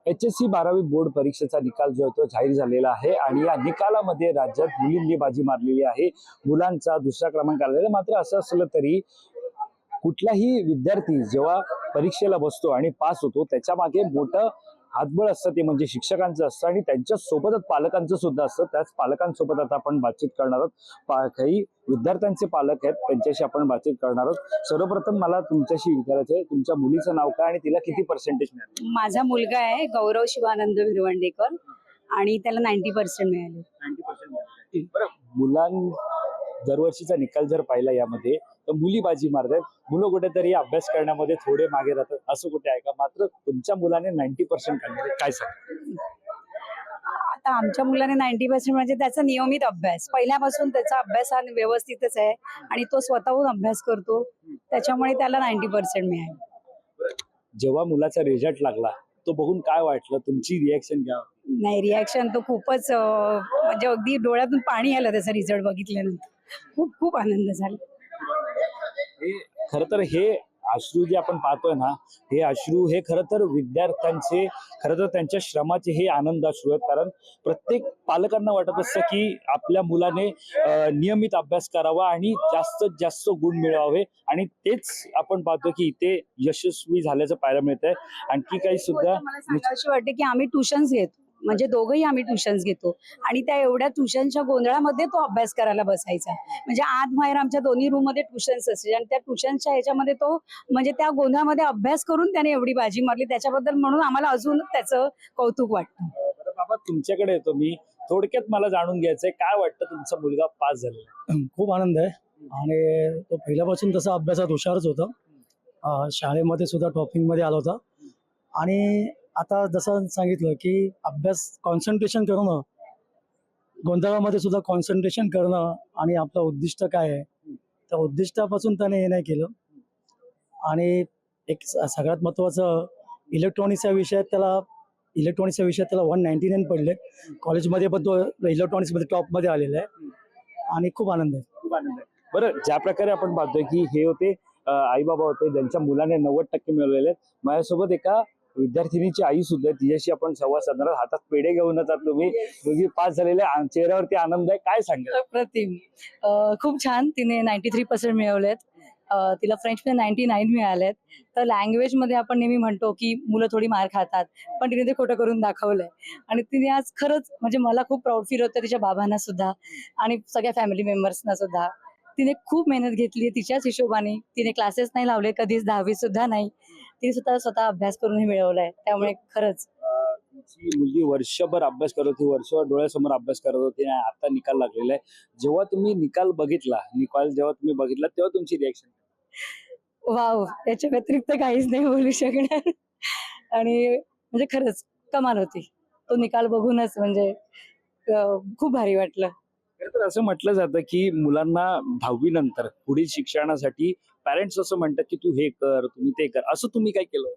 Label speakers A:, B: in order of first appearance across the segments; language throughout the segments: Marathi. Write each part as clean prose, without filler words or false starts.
A: HSC 12वी बोर्ड परीक्षेचा निकाल जो आहे तो जाहीर झालेला आहे आणि या निकालामध्ये राज्यात मुलींनी बाजी मारलेली आहे. मुलांचा दुसरा क्रमांक आलेला. मात्र असं असलं तरी कुठलाही विद्यार्थी जेव्हा परीक्षेला बसतो आणि पास होतो त्याच्या मागे मोठं हातबळ असतं, ते म्हणजे शिक्षकांचं असतं आणि त्यांच्या सोबतच पालकांचं सुद्धा असतं. त्याच पालकांसोबत आता आपण बातचीत करणार आहोत. काही विद्यार्थ्यांचे पालक आहेत, त्यांच्याशी आपण बातचीत करणार आहोत. सर्वप्रथम मला तुमच्याशी विचारायचं आहे, तुमच्या मुलीचं नाव काय आणि तिला किती पर्सेंटेज मिळाले?
B: माझा मुलगा आहे गौरव शिवानंद विरवंडेकर आणि त्याला 90% मिळाले.
A: 90% मिळाले. बरं, दरवर्षीचा निकाल जर पाहिला यामध्ये तर मुली बाजी मारतात, मुलं कुठेतरी अभ्यास करण्यामध्ये थोडे मागे राहतात, असं कुठे आहे का? मात्र तुमच्या मुलाने 90% काढले, काय सांग?
B: आता आमच्या मुलाने 90% म्हणजे त्याचा नियमित अभ्यास, पहिल्यापासून त्याचा अभ्यास हा व्यवस्थितच आहे आणि तो स्वतःहून अभ्यास करतो, त्याच्यामुळे त्याला 90% मिळाले.
A: जेव्हा मुलाचा रिझल्ट लागला तो बघून काय वाटलं, तुमची रिॲक्शन घ्या?
B: नाही, रिॲक्शन तो खूपच म्हणजे अगदी डोळ्यातून पाणी आलं त्याचा रिझल्ट बघितल्यानंतर. खूप खूप आनंद झाला.
A: खर तर हे अश्रू जे आपण पाहतोय ना, हे अश्रू हे खरं तर विद्यार्थ्यांचे, खरं तर त्यांच्या श्रमाचे हे आनंद अश्रू आहेत. कारण प्रत्येक पालकांना वाटत असतं की आपल्या मुलाने नियमित अभ्यास करावा आणि जास्तीत जास्त गुण मिळवावे, आणि तेच आपण पाहतो की इथे यशस्वी झाल्याचं पाहायला मिळतंय. आणखी काही सुद्धा
B: मला सांगायची वाटते की आम्ही ट्युशन्स घेतो, म्हणजे दोघंही आम्ही ट्युशन्स घेतो आणि त्या एवढ्या ट्युशनच्या गोंधळामध्ये तो अभ्यास करायला बसायचा. म्हणजे आत बाहेर आमच्या दोन्ही रूम मध्ये ट्युशन्स असते आणि त्या ट्युशनच्या ह्याच्यामध्ये तो म्हणजे त्या गोंधळामध्ये अभ्यास करून त्याने एवढी बाजी मारली, त्याच्याबद्दल म्हणून आम्हाला अजून त्याचं कौतुक वाटतं.
A: बरं बाबा, तुमच्याकडे येतो मी. थोडक्यात मला जाणून घ्यायचंय, काय वाटतं तुमचा मुलगा पास झालेला?
C: खूप आनंद आहे आणि तो पहिल्यापासून तसा अभ्यासात हुशारच होता. शाळेमध्ये सुद्धा टॉपिंग मध्ये आला होता आणि आता जसं सांगितलं की अभ्यास कॉन्सन्ट्रेशन करणं, गोंधळामध्ये सुद्धा कॉन्सन्ट्रेशन करणं आणि आपलं उद्दिष्ट काय आहे त्या उद्दिष्टापासून त्याने हे नाही केलं. आणि एक सगळ्यात महत्त्वाचं, इलेक्ट्रॉनिक्सच्या विषयात त्याला 199 पडले. कॉलेजमध्ये पण तो इलेक्ट्रॉनिक्समध्ये टॉपमध्ये आलेला आहे आणि खूप आनंद आहे.
A: खूप आनंद आहे. बरं, ज्या प्रकारे आपण पाहतोय की हे होते आई बाबा होते ज्यांच्या मुलाने 90% मिळवलेले आहेत. माझ्यासोबत एका विद्यार्थिनीची आई सुद्धा आहे, तिच्याशी आपण संवाद साधणार. हातात पेढे घेऊन येतात तुम्ही, मुलगी पास झालेले, चेहऱ्यावरती आनंद आहे, काय सांगेल?
B: अप्रतिम. खूप छान, तिने 93% मिळवलेत. तिला फ्रेंचमध्ये 99 मिळालेत. तर लँग्वेजमध्ये आपण नेहमी म्हणतो की मुलं थोडी मार खातात, पण तिने ते खोटं करून दाखवलंय आणि तिने आज खरंच म्हणजे मला खूप प्राऊड फील होतं, तिच्या बाबांना सुद्धा आणि सगळ्या फॅमिली मेंबर्सना सुद्धा. तिने खूप मेहनत घेतली तिच्याच हिशोबाने. तिने क्लासेस नाही लावले कधीच, 10वी सुद्धा नाही. तिने स्वतः अभ्यास करून हे मिळवलंय, त्यामुळे खरंच.
A: तुमची मुलगी वर्षभर अभ्यास करत होती, वर्षभर डोळ्यासमोर अभ्यास करत होती, आता निकाल लागलेला आहे. जेव्हा तुम्ही निकाल बघितला तेव्हा तुमची रिॲक्शन?
B: वाव, याच्या व्यतिरिक्त काहीच नाही बोलू शकणार. आणि म्हणजे खरंच कमाल होती. तो निकाल बघूनच म्हणजे खूप भारी वाटलं.
A: तर असं म्हटलं जातं की मुलांना 10वी नंतर पुढील शिक्षणासाठी पॅरेंट्स असं म्हणतात की तू हे कर, तुम्ही ते कर, असं तुम्ही काय केलं?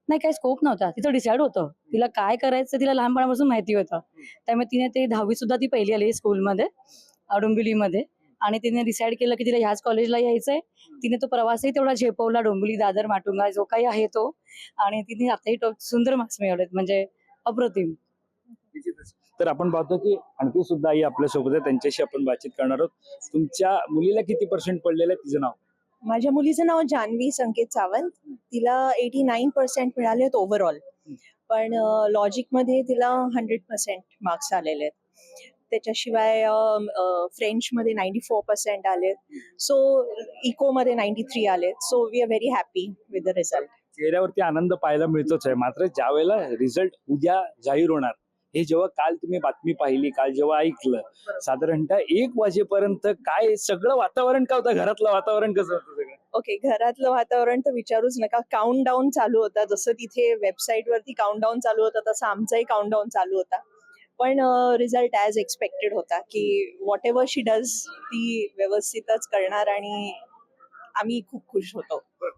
B: नाही, काही स्कोप नव्हता, तिचं डिसाईड होतं तिला काय करायचं, तिला लहानपणापासून माहिती होतं. त्यामुळे तिने ते 10वी सुद्धा ती पहिली आली स्कूलमध्ये डोंबिवलीमध्ये आणि तिने डिसाईड केलं की तिला ह्याच कॉलेजला यायचंय. तिने तो प्रवासही तेवढा झेपवला, डोंबिवली दादर माटुंगा जो काही आहे तो, आणि तिने आताही सुंदर मार्क्स मिळवलेत, म्हणजे अप्रतिम.
A: तर आपण पाहतो की आणखी सुद्धा आई आपल्या सोबत आहे, त्यांच्याशी आपण बातचीत करणार आहोत. तुमच्या मुलीला किती पर्सेंट पडलेलं आहे, तिचं नाव?
D: माझ्या मुलीचं नाव जान्हवी संकेत सावंत. तिला 89% मिळाले आहेत ओव्हरऑल, पण लॉजिकमध्ये तिला 100% मार्क्स आलेले आहेत. त्याच्याशिवाय फ्रेंचमध्ये 94% आलेत. सो इकोमध्ये 93 आलेत. So we are very happy with the result.
A: चेहऱ्यावरती आनंद पाहायला मिळतोच आहे. मात्र ज्या वेळेला रिझल्ट उद्या जाहीर होणार, हे जेव्हा काल तुम्ही बातमी पाहिली, काल जेव्हा ऐकलं, साधारणतः 1 वाजेपर्यंत काय सगळं वातावरण काय होतं? घरातलं वातावरण कसं होतं सगळं?
D: ओके, घरातलं वातावरण तर विचारूच नका. काउंट डाऊन चालू होता. जसं तिथे वेबसाईटवरती काउंट डाऊन चालू होता तसं आमचाही काउंट डाऊन चालू होता. पण रिझल्ट ॲज एक्सपेक्टेड होता की व्हॉट एव्हर शी डज ती व्यवस्थितच करणार आणि आम्ही खूप खुश होतो.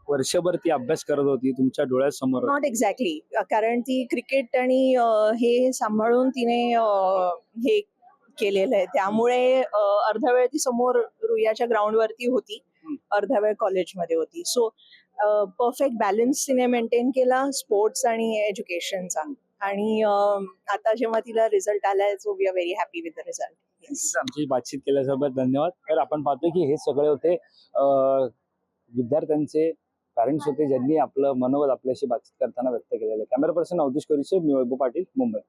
A: वर्षभर ती अभ्यास करत होती तुमच्या डोळ्यासमोर?
D: नॉट एक्झॅक्टली, कारण ती क्रिकेट आणि हे सांभाळून तिने हे केलेलं आहे. त्यामुळे अर्धा वेळ ती समोर रुईयाच्या ग्राउंडवरती होती, अर्धा वेळ कॉलेजमध्ये होती. सो परफेक्ट बॅलन्स तिने मेंटेन केला स्पोर्ट्स आणि एज्युकेशनचा, आणि आता जेव्हा तिला रिझल्ट आलाय so we are very happy with the result.
A: आमची बातचीत केल्यासोबत धन्यवाद. तर आपण पाहतोय की हे सगळे होते विद्यार्थ्यांचे पॅरेंट्स होते ज्यांनी आपलं मनोबल आपल्याशी बातचीत करताना व्यक्त केलेलं आहे. कॅमेरा पर्सन अवधेश कोरीसे, मी वैभव पाटील, मुंबई.